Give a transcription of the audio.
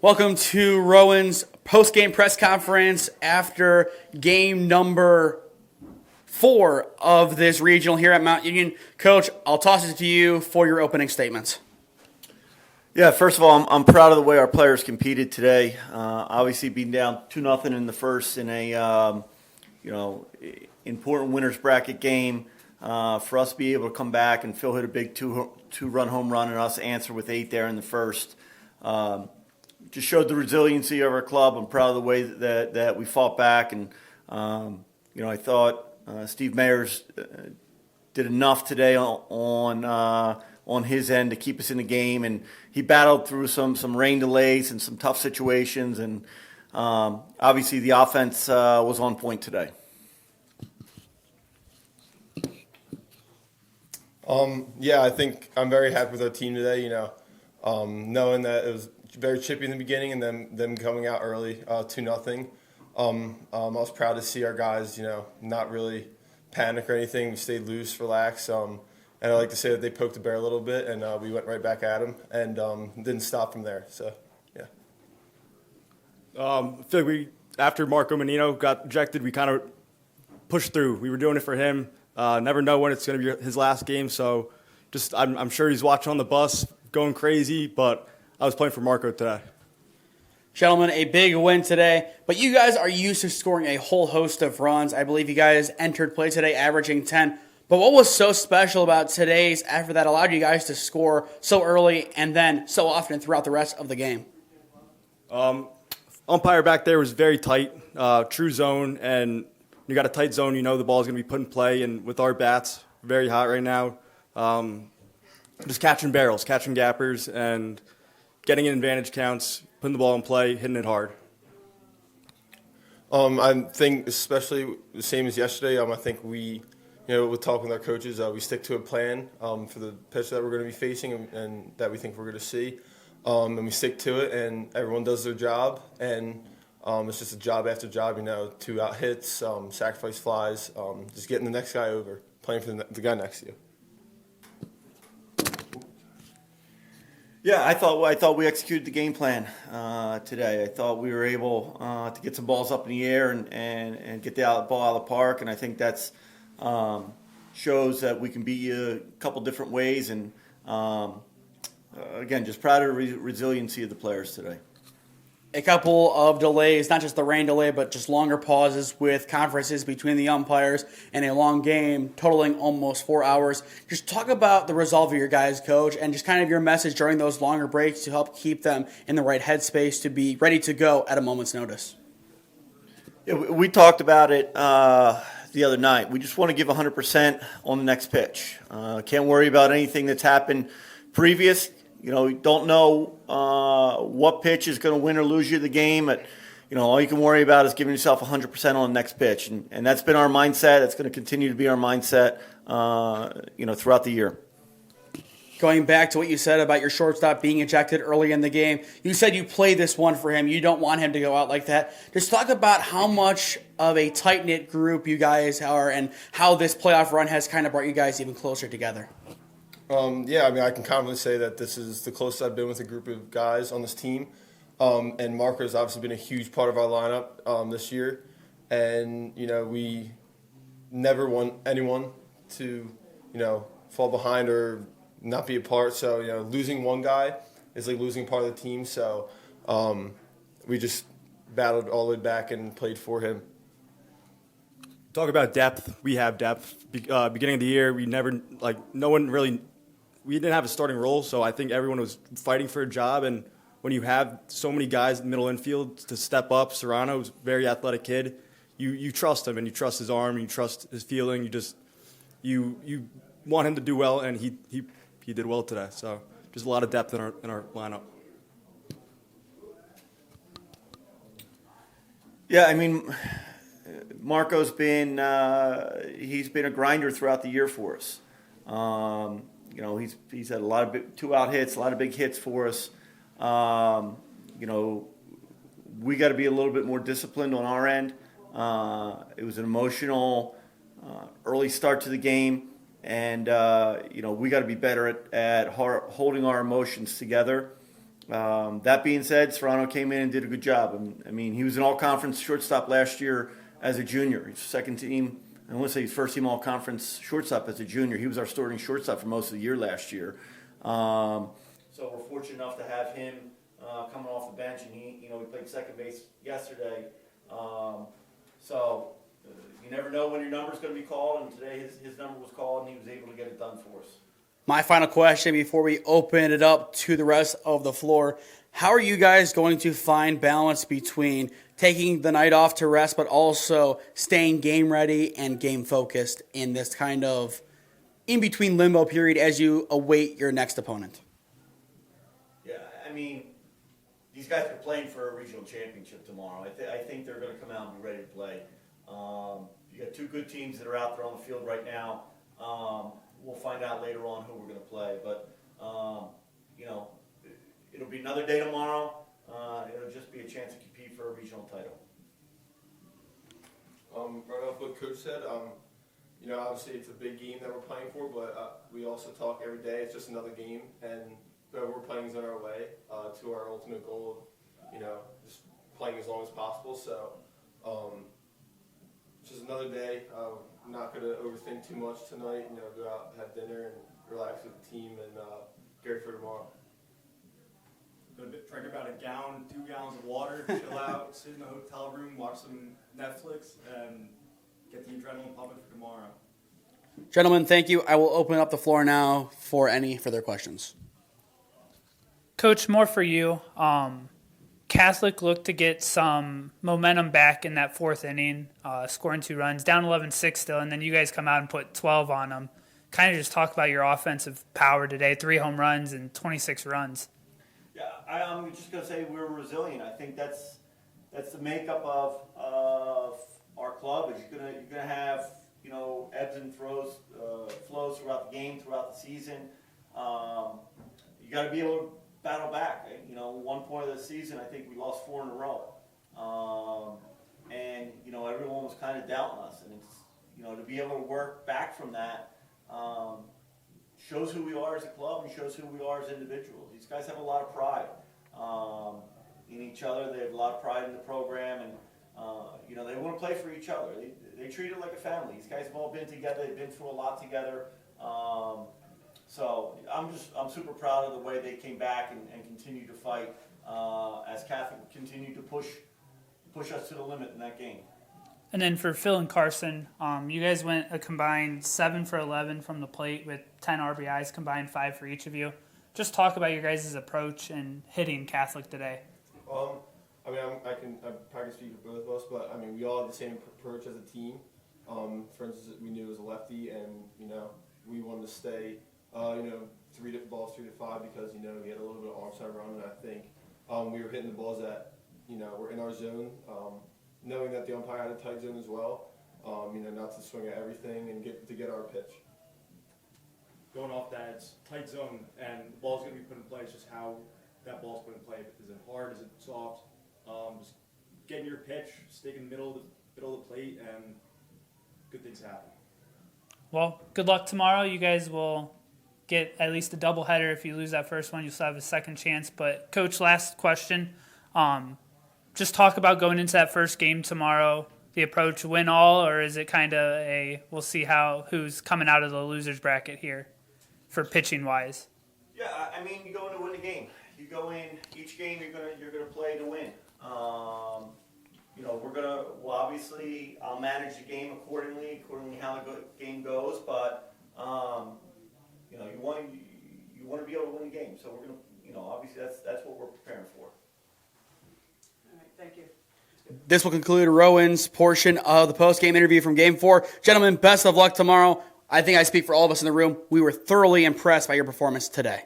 Welcome to Rowan's post-game press conference after game number 4 of this regional here at Mount Union. Coach, I'll toss it to you for your opening statements. Yeah, first of all, I'm proud of the way our players competed today. Obviously, being down 2-0 in the first in a important winners bracket game, for us to be able to come back and Phil hit a big two-run home run and us answer with 8 there in the first. Just showed the resiliency of our club. I'm proud of the way that we fought back, and I thought Steve Mayers did enough today on his end to keep us in the game, and he battled through some rain delays and some tough situations, and obviously the offense was on point today. I think I'm very happy with our team today. Knowing that it was very chippy in the beginning and then them coming out early, 2-0. I was proud to see our guys, not really panic or anything. We stayed loose, relaxed, and I like to say that they poked the bear a little bit, and we went right back at them and didn't stop from there. So, yeah. I feel like after Marco Menino got ejected, we kind of pushed through. We were doing it for him. Never know when it's going to be his last game, so I'm sure he's watching on the bus, going crazy, but I was playing for Marco today. Gentlemen, a big win today, but you guys are used to scoring a whole host of runs. I believe you guys entered play today averaging 10. But what was so special about today's effort that allowed you guys to score so early and then so often throughout the rest of the game? Umpire back there was very tight, true zone, and you got a tight zone, the ball is going to be put in play, and with our bats, very hot right now, just catching barrels, catching gappers, and getting in advantage counts, putting the ball in play, hitting it hard. I think especially the same as yesterday, I think we, with talking with our coaches, we stick to a plan for the pitch that we're going to be facing and that we think we're going to see. And we stick to it, and everyone does their job. And it's just a job after job, 2 out hits, sacrifice flies, just getting the next guy over, playing for the guy next to you. Yeah, I thought we executed the game plan today. I thought we were able to get some balls up in the air and get the ball out of the park, and I think that's shows that we can beat you a couple different ways. And again, just proud of the resiliency of the players today. A couple of delays, not just the rain delay, but just longer pauses with conferences between the umpires and a long game totaling almost 4 hours. Just talk about the resolve of your guys, Coach, and just kind of your message during those longer breaks to help keep them in the right headspace to be ready to go at a moment's notice. Yeah, we talked about it the other night. We just want to give 100% on the next pitch. Can't worry about anything that's happened previous. You don't know what pitch is going to win or lose you the game. But, all you can worry about is giving yourself 100% on the next pitch. And that's been our mindset. That's going to continue to be our mindset, throughout the year. Going back to what you said about your shortstop being ejected early in the game, you said you played this one for him. You don't want him to go out like that. Just talk about how much of a tight-knit group you guys are and how this playoff run has kind of brought you guys even closer together. I can confidently say that this is the closest I've been with a group of guys on this team. And Marco's obviously been a huge part of our lineup this year. And, we never want anyone to, fall behind or not be a part. So, losing one guy is like losing part of the team. So we just battled all the way back and played for him. Talk about depth. We have depth. Beginning of the year, we didn't have a starting role, so I think everyone was fighting for a job. And when you have so many guys in the middle infield to step up, Serrano's a very athletic kid. You trust him, and you trust his arm, and you trust his fielding. You want him to do well, and he did well today. So just a lot of depth in our lineup. Yeah, Marco's been he's been a grinder throughout the year for us. He's had a lot of 2-out hits, a lot of big hits for us. We got to be a little bit more disciplined on our end. It was an emotional early start to the game, and we got to be better at holding our emotions together. That being said, Serrano came in and did a good job. I mean, he was an all-conference shortstop last year as a junior. He's second team. I want to say he's first team all-conference shortstop as a junior. He was our starting shortstop for most of the year last year. So we're fortunate enough to have him coming off the bench, and he played second base yesterday. So you never know when your number's going to be called, and today his number was called, and he was able to get it done for us. My final question before we open it up to the rest of the floor. How are you guys going to find balance between taking the night off to rest but also staying game ready and game focused in this kind of in-between limbo period as you await your next opponent? Yeah, I mean, these guys are playing for a regional championship tomorrow. I think they're going to come out and be ready to play. You got two good teams that are out there on the field right now. We'll find out later on who we're going to play. But, it'll be another day tomorrow. It'll just be a chance to compete for a regional title. Right off what Coach said, obviously it's a big game that we're playing for, but we also talk every day. It's just another game, and whoever we're playing is on our way to our ultimate goal of, just playing as long as possible. So, it's just another day. I'm not going to overthink too much tonight. Go out, have dinner, and relax with the team, and get ready for tomorrow. Drink about a gallon, 2 gallons of water, chill out, sit in the hotel room, watch some Netflix, and get the adrenaline pumping for tomorrow. Gentlemen, thank you. I will open up the floor now for any further questions. Coach, more for you. Catholic looked to get some momentum back in that fourth inning, scoring 2 runs, down 11-6 still, and then you guys come out and put 12 on them. Kind of just talk about your offensive power today, 3 home runs and 26 runs. Yeah, I'm just going to say we're resilient. I think that's the makeup of our club. Is you're gonna have ebbs and flows throughout the game, throughout the season. You got to be able to battle back. One point of the season, I think we lost 4 in a row, and everyone was kind of doubting us, and it's to be able to work back from that. Shows who we are as a club and shows who we are as individuals. These guys have a lot of pride in each other. They have a lot of pride in the program, and they want to play for each other. They treat it like a family. These guys have all been together. They've been through a lot together. So I'm super proud of the way they came back and continue to fight as Catholic continued to push us to the limit in that game. And then for Phil and Carson, you guys went a combined 7 for 11 from the plate with 10 RBIs, combined 5 for each of you. Just talk about your guys' approach in hitting Catholic today. I probably speak for both of us, but we all have the same approach as a team. For instance, we knew it was a lefty, and we wanted to stay, 3 balls 3 to 5 because we had a little bit of arm side run, and I think we were hitting the balls that were in our zone. Knowing that the umpire had a tight zone as well, not to swing at everything and get our pitch. Going off that, it's tight zone, and the ball's going to be put in play. It's just how that ball's put in play. Is it hard? Is it soft? Just getting your pitch, stick in the middle of the plate, and good things happen. Well, good luck tomorrow. You guys will get at least a doubleheader. If you lose that first one, you'll still have a second chance. But, Coach, last question. Just talk about going into that first game tomorrow, the approach, win all, or is it kind of we'll see who's coming out of the loser's bracket here for pitching wise? Yeah, you go in to win the game. You go in each game. You're gonna play to win. Obviously I'll manage the game accordingly how the game goes. But you want to be able to win the game. So we're gonna obviously that's what we're preparing for. Thank you. This will conclude Rowan's portion of the post-game interview from Game 4. Gentlemen, best of luck tomorrow. I think I speak for all of us in the room. We were thoroughly impressed by your performance today.